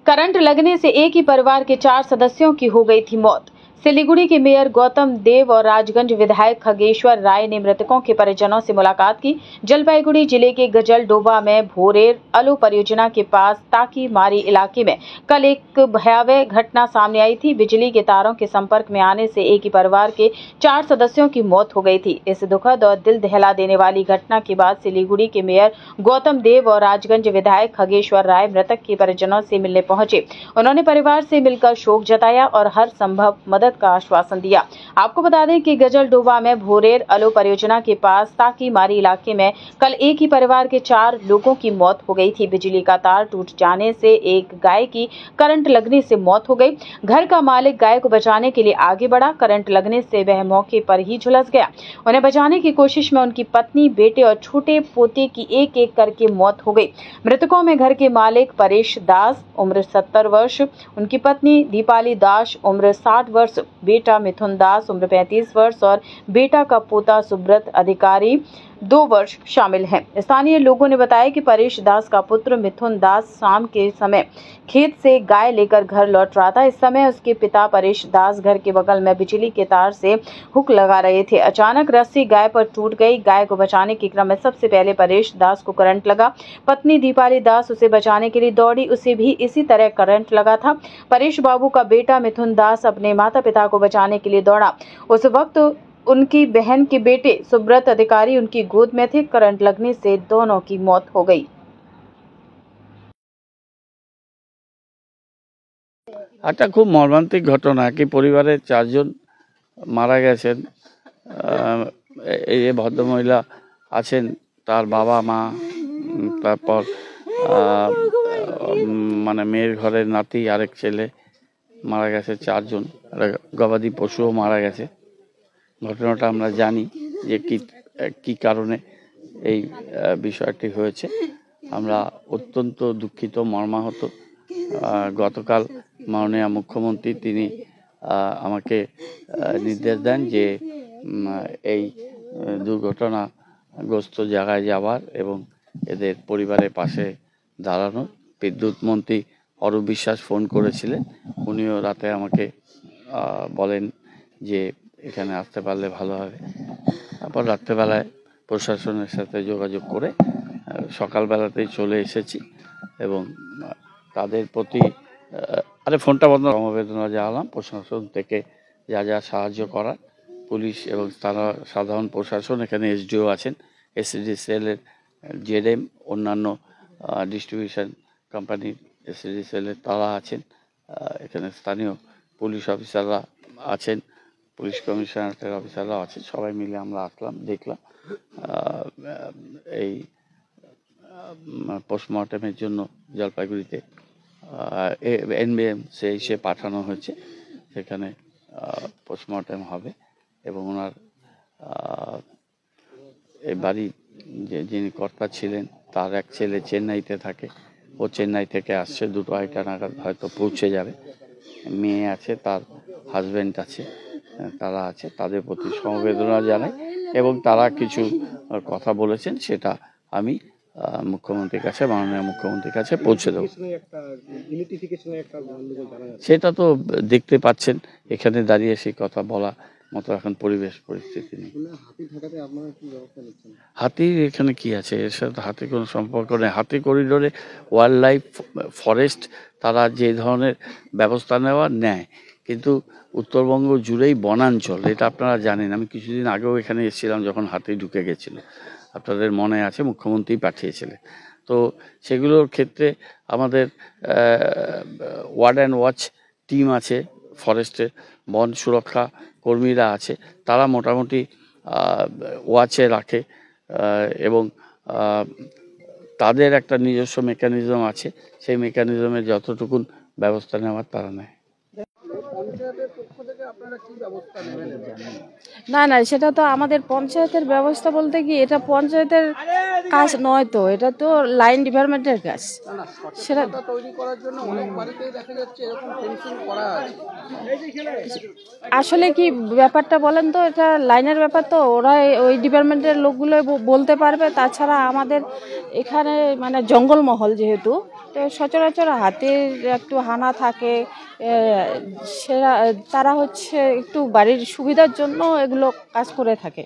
Current लगने से एक ही परिवार के 4 सदस्यों की हो गई थी मौत। सिलीगुड़ी के मेयर गौतम देव और राजगंज विधायक खगेश्वर राय ने मृतकों के परिजनों से मुलाकात की। जलपाईगुड़ी जिले के गजलडोबा में भोरेर अलो परियोजना के पास ताकी मारी इलाके में कल एक भयावह घटना सामने आई थी। बिजली के तारों के संपर्क में आने से एक ही परिवार के 4 सदस्यों की मौत हो गई थी। इस दुखद और दिल दहला देने वाली घटना के बाद सिलीगुड़ी के मेयर गौतम देव और राजगंज विधायक खगेश्वर राय मृतक के परिजनों से मिलने पहुंचे। उन्होंने परिवार से मिलकर शोक जताया और हर संभव मदद का आश्वासन दिया। आपको बता दें कि गजलडोबा में भोरेर अलो परियोजना के पास ताकी मारी इलाके में कल एक ही परिवार के 4 लोगों की मौत हो गई थी। बिजली का तार टूट जाने से एक गाय की करंट लगने से मौत हो गई। घर का मालिक गाय को बचाने के लिए आगे बढ़ा। करंट लगने से वह मौके पर ही झुलस गया। उन्हें बचाने की कोशिश में उनकी पत्नी, बेटे और छोटे पोते की एक एक करके मौत हो गई। मृतकों में घर के मालिक परेश दास उम्र 70 वर्ष, उनकी पत्नी दीपाली दास उम्र 60 वर्ष, बेटा मिथुन दास उम्र 35 वर्ष और बेटा का पोता सुब्रत अधिकारी 2 वर्ष शामिल हैं। स्थानीय लोगों ने बताया कि परेश दास का पुत्र मिथुन दास शाम के समय खेत से गाय लेकर घर लौट रहा था। इस समय उसके पिता परेश दास घर के बगल में बिजली के तार से हुक लगा रहे थे। अचानक रस्सी गाय पर टूट गई। गाय को बचाने के क्रम में सबसे पहले परेश दास को करंट लगा। पत्नी दीपाली दास उसे बचाने के लिए दौड़ी, उसे भी इसी तरह करंट लगा था। परेश बाबू का बेटा मिथुन दास अपने माता पिता को बचाने के लिए दौड़ा। उस वक्त उनकी बहन के बेटे सुब्रत अधिकारी उनकी गोद में थे। करंट लगने से दोनों की मौत हो गई। একটা খুব মর্মান্তিক ঘটনা কি পরিবারের 4 জন মারা গেছেন। এই যে ভদ্রমহিলা আছেন তার বাবা মা, তারপর মানে মেয়ের ঘরের নাতি, আরেক ছেলে মারা গেছে। 4 জন। গবাদি পশুও মারা গেছে। ঘটনাটা আমরা জানি যে কি কারণে এই বিষয়টি হয়েছে। আমরা অত্যন্ত দুঃখিত, মর্মাহত। গতকাল মাননীয় মুখ্যমন্ত্রী তিনি আমাকে নির্দেশ দেন যে এই দুর্ঘটনাগ্রস্ত জায়গায় যাওয়ার এবং এদের পরিবারের পাশে দাঁড়ানো। বিদ্যুৎ মন্ত্রী অরূপ বিশ্বাস ফোন করেছিলেন, উনিও রাতে আমাকে বলেন যে এখানে আসতে পারলে ভালো হবে। তারপর রাত্রেবেলায় প্রশাসনের সাথে যোগাযোগ করে সকালবেলাতেই চলে এসেছি এবং তাদের প্রতি ফোনটা বন্ধ সমবেদনা জানালাম। প্রশাসন থেকে যা যা সাহায্য করার, পুলিশ এবং সাধারণ প্রশাসন, এখানে এসডিও আছেন, এসডিসিএলের জেডএম, অন্যান্য ডিস্ট্রিবিউশন কোম্পানির এসডিসিএলের তারা আছেন, এখানে স্থানীয় পুলিশ অফিসাররা আছেন, পুলিশ কমিশনারের অফিসাররা আছেন। সবাই মিলে আমরা আসলাম, দেখলাম। এই পোস্টমর্টমের জন্য জলপাইগুড়িতে এনবিএমসি এসে পাঠানো হয়েছে। সেখানে পোস্টমর্টম হবে এবং ওনার এই বাড়ি যিনি কর্তা ছিলেন তার এক ছেলে চেন্নাইতে থাকে, ও চেন্নাই থেকে আসছে, 2:30 নাগাদ হয়তো পৌঁছে যাবে। মেয়ে আছে, তার হাজব্যান্ড আছে, তারা আছে। তাদের প্রতি সমবেদনা জানাই এবং তারা কিছু কথা বলেছেন সেটা আমি মুখ্যমন্ত্রীর কাছে, মাননীয় মুখ্যমন্ত্রীর কাছে পৌঁছে দেব। সেটা তো দেখতে পাচ্ছেন, এখানে দাঁড়িয়ে সেই কথা বলা মতো এখন পরিবেশ পরিস্থিতি নেই। হাতির এখানে কি আছে? এর সাথে হাতির কোনো সম্পর্ক নেই। হাতি করিডোরে ওয়াইল্ড লাইফ ফরেস্ট তারা যে ধরনের ব্যবস্থা নেয়, কিন্তু উত্তরবঙ্গ জুড়েই বনাঞ্চল, এটা আপনারা জানেন। আমি কিছুদিন আগেও এখানে এসেছিলাম যখন হাতি ঢুকে গেছিল, আপনাদের মনে আছে, মুখ্যমন্ত্রী পাঠিয়েছিলেন। তো সেগুলোর ক্ষেত্রে আমাদের ওয়ার্ড অ্যান্ড ওয়াচ টিম আছে, ফরেস্টের বন সুরক্ষা কর্মীরা আছে, তারা মোটামুটি ওয়াচে রাখে এবং তাদের একটা নিজস্ব মেকানিজম আছে, সেই মেকানিজমে যতটুকুন ব্যবস্থা নেওয়ার তারা নেয়। আপনারা কি ব্যবস্থা নেবেন? না না, সেটা তো আমাদের পঞ্চায়েতের ব্যবস্থা বলতে কি, এটা পঞ্চায়েতের কাজ নয়, তো এটা তো লাইন ডিপার্টমেন্টের কাজ। না না, সেটা সচেতনতা তৈরি করার জন্য অনেক বাড়িতেই দেখা যাচ্ছে এরকম ফেন্সিং করা আছে। আসলে কি ব্যাপারটা বলেন তো, এটা লাইনের ব্যাপার, তো ওরা ওই ডিপার্টমেন্টের লোকগুলো বলতে পারবে। তাছাড়া আমাদের এখানে মানে জঙ্গলমহল যেহেতু, তো সচরাচর হাতির একটু হানা থাকে, সেরা তারা হচ্ছে একটু বাড়ির সুবিধার জন্য এগুলো কাজ করে থাকে।